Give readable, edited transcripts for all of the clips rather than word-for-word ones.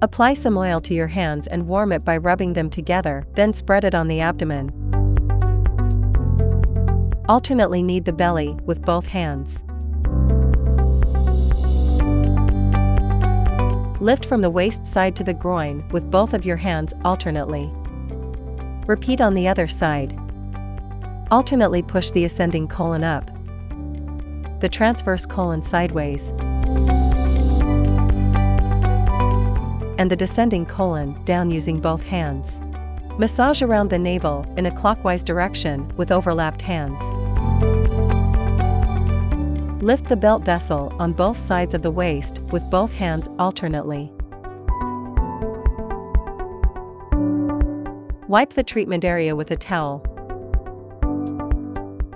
Apply some oil to your hands and warm it by rubbing them together, then spread it on the abdomen. Alternately knead the belly with both hands. Lift from the waist side to the groin with both of your hands alternately. Repeat on the other side. Alternately push the ascending colon up, the transverse colon sideways, and the descending colon down using both hands. Massage around the navel in a clockwise direction with overlapped hands. Lift the belt vessel on both sides of the waist with both hands alternately. Wipe the treatment area with a towel.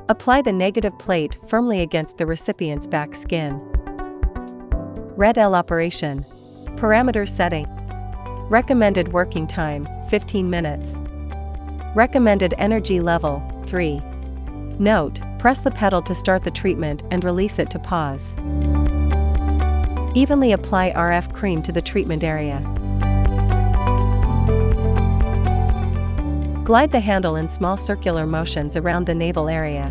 Apply the negative plate firmly against the recipient's back skin. Red L operation. Parameter setting. Recommended working time, 15 minutes. Recommended energy level, 3. Note: press the pedal to start the treatment and release it to pause. Evenly apply RF cream to the treatment area. Glide the handle in small circular motions around the navel area.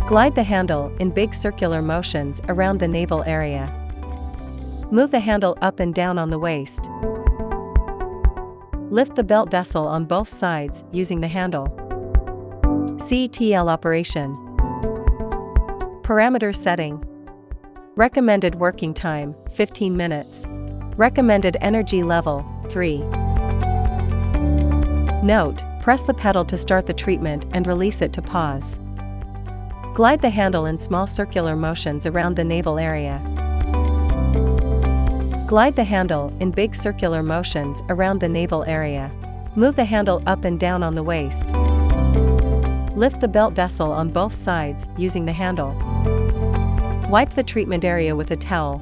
Glide the handle in big circular motions around the navel area. Move the handle up and down on the waist. Lift the belt vessel on both sides using the handle. CTL operation. Parameter setting. Recommended working time, 15 minutes. Recommended energy level, 3. Note: press the pedal to start the treatment and release it to pause. Glide the handle in small circular motions around the navel area. Glide the handle in big circular motions around the navel area. Move the handle up and down on the waist. Lift the belt vessel on both sides using the handle. Wipe the treatment area with a towel